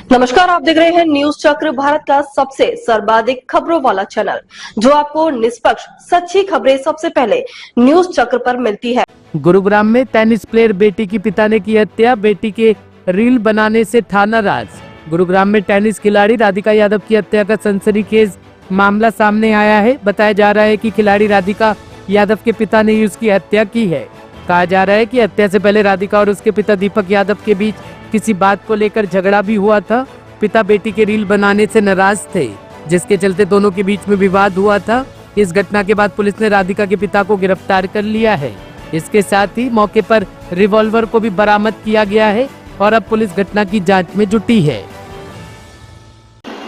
नमस्कार, आप देख रहे हैं न्यूज चक्र, भारत का सबसे सर्वाधिक खबरों वाला चैनल, जो आपको निष्पक्ष सच्ची खबरें सबसे पहले न्यूज चक्र पर मिलती है। गुरुग्राम में टेनिस प्लेयर बेटी की पिता ने की हत्या, बेटी के रील बनाने से था नाराज। गुरुग्राम में टेनिस खिलाड़ी राधिका यादव की हत्या का सनसनीखेज मामला सामने आया है। बताया जा रहा है कि खिलाड़ी राधिका यादव के पिता ने ही उसकी हत्या की है। कहा जा रहा है कि हत्या से पहले राधिका और उसके पिता दीपक यादव के बीच किसी बात को लेकर झगड़ा भी हुआ था। पिता बेटी के रील बनाने से नाराज थे, जिसके चलते दोनों के बीच में विवाद हुआ था। इस घटना के बाद पुलिस ने राधिका के पिता को गिरफ्तार कर लिया है। इसके साथ ही मौके पर रिवॉल्वर को भी बरामद किया गया है और अब पुलिस घटना की जांच में जुटी है।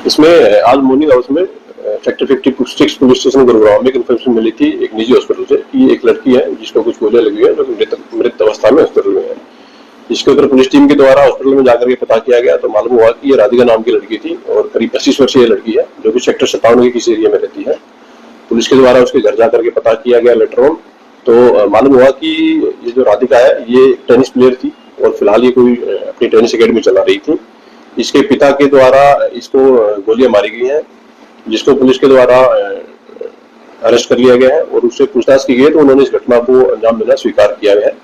इसमें आज मॉर्निंग हाउस में सेक्टर 56 पुलिस स्टेशन गुरुग्राम में इन्फॉर्मेशन मिली थी एक निजी हॉस्पिटल से कि एक लड़की है जिसको कुछ गोलियां लगी है, जो मृत अवस्था में हॉस्पिटल में है। इसके ऊपर पुलिस टीम के द्वारा हॉस्पिटल में जाकर के पता किया गया तो मालूम हुआ कि ये राधिका नाम की लड़की थी और करीब 25 वर्षीय लड़की है, जो कि सेक्टर 57 के किसी एरिया में रहती है। पुलिस के द्वारा उसके घर जाकर के पता किया गया लेटर ऑन, तो मालूम हुआ कि ये जो राधिका है ये टेनिस प्लेयर थी और फिलहाल ये कोई अपनी टेनिस अकेडमी चला रही थी। इसके पिता के द्वारा इसको गोलियां मारी गई हैं, जिसको पुलिस के द्वारा अरेस्ट कर लिया गया है और उससे पूछताछ की गई तो उन्होंने इस घटना को अंजाम देना स्वीकार किया है।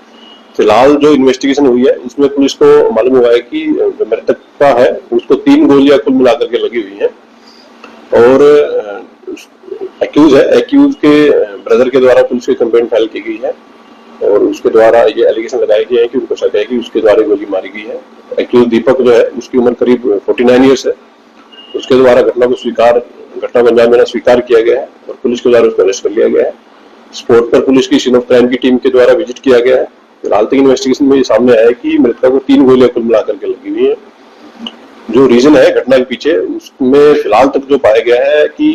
फिलहाल जो इन्वेस्टिगेशन हुई है इसमें पुलिस को मालूम हुआ है कि जो मृतक है उसको 3 गोलियां कुल मिलाकर के लगी हुई हैं और एक्यूज के ब्रदर के द्वारा पुलिस की कंप्लेंट फाइल की गई है और उसके द्वारा ये एलिगेशन लगाए गए हैं कि उनको शक है कि उसके द्वारा गोली मारी गई है। एक्यूज दीपक जो है उसकी उम्र करीब 49 ईयर्स है। उसके द्वारा घटना को अंजाम देना स्वीकार किया गया है और पुलिस के द्वारा उसको अरेस्ट कर लिया गया है। स्पॉट पर पुलिस की सीन ऑफ क्राइम की टीम के द्वारा विजिट किया गया है। फिलहाल तक इन्वेस्टिगेशन में ये सामने आया है कि मृतका को 3 गोलियां कुल मिलाकर के लगी हुई है। जो रीजन है घटना के पीछे उसमें फिलहाल तक जो पाया गया है कि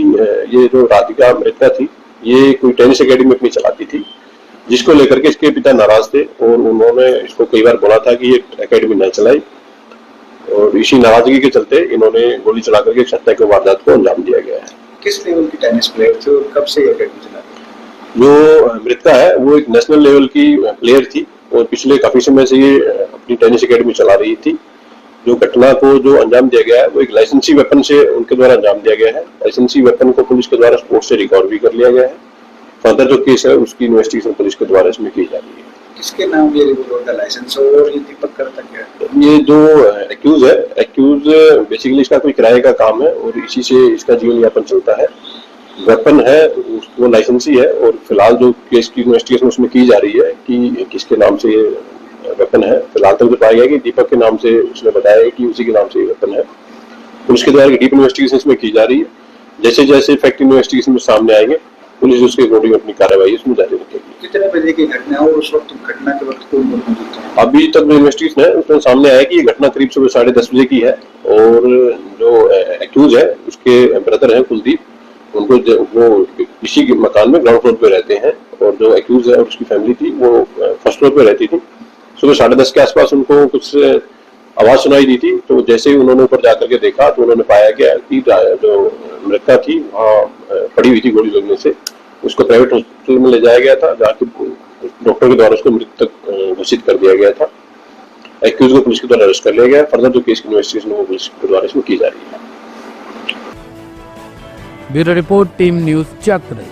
ये जो राधिका मृतका थी ये कोई टेनिस अकेडमी अपनी चलाती थी, जिसको लेकर के इसके पिता नाराज थे और उन्होंने इसको कई बार बोला था कि ये अकेडमी न चलाई और इसी नाराजगी के चलते इन्होंने गोली चला करके हत्या के वारदात को अंजाम दिया गया है। किस लेवल की टेनिस प्लेयर थे और कब से ये अकेडमी चलाती? जो मृतका है वो एक नेशनल लेवल की प्लेयर थी और पिछले काफी समय से ये अपनी टेनिस अकेडमी चला रही थी। जो घटना को जो अंजाम दिया गया है वो एक लाइसेंसी वेपन से उनके द्वारा अंजाम दिया गया है। लाइसेंसी वेपन को पुलिस के द्वारा स्पोर्ट से रिकवर भी कर लिया गया है। फर्दर जो केस है उसकी इन्वेस्टिगेशन पुलिस के द्वारा इसमें की जा रही है। किसके नाम ये रिवॉल्वर का लाइसेंस और ये दीपक करता क्या है? ये जो एक्यूज बेसिकली इसका कोई किराए का काम है और इसी से इसका जीवन यापन चलता है। वेपन है वो लाइसेंसी है और फिलहाल जो केस की इन्वेस्टिगेशन उसमें की जा रही है कि किसके नाम से ये वेपन है। फिलहाल तक तो पाया गया कि दीपक के नाम से उसने बताया है कि उसी के नाम से ये वेपन है। पुलिस के द्वारा डीप इन्वेस्टिगेशन इसमें की जा रही है। जैसे जैसे फैक्ट इन्वेस्टिगेशन में सामने आएंगे पुलिस उसके अकॉर्डिंग अपनी कार्रवाई उसमें जारी रखेगी। कितने बजे की घटना है और उस वक्त घटना के वक्त कौन मौजूद था? अभी तक जो इन्वेस्टिगेशन है उसमें सामने आया कि ये घटना करीब सुबह 10:30 बजे की है और जो एक्यूज है उसके ब्रदर हैं कुलदीप, उनको वो इसी के मकान में ग्राउंड फ्लोर पे रहते हैं और जो एक्यूज है और उसकी फैमिली थी वो फर्स्ट फ्लोर पे रहती थी। सुबह 10:30 के आसपास उनको कुछ आवाज सुनाई दी थी, तो जैसे ही उन्होंने ऊपर जाकर के देखा तो उन्होंने पाया गया कि जो मृतका थी वहाँ पड़ी हुई थी गोली लगने से। उसको प्राइवेट हॉस्पिटल में ले जाया गया था जहाँ डॉक्टर के द्वारा उसको मृतक घोषित कर दिया गया था। एक्यूज को पुलिस के द्वारा अरेस्ट कर लिया गया। फर्दर जो केस की इन्वेस्टिगेशन वो पुलिस के द्वारा इसमें की जा रही है। ब्यूरो रिपोर्ट, टीम न्यूज चक्र।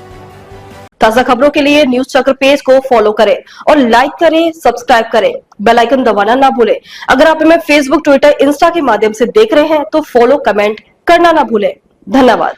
ताजा खबरों के लिए न्यूज चक्र पेज को फॉलो करें और लाइक करें, सब्सक्राइब करें, बेल आइकन दबाना ना भूलें। अगर आप हमें फेसबुक, ट्विटर, इंस्टा के माध्यम से देख रहे हैं तो फॉलो, कमेंट करना ना भूलें। धन्यवाद।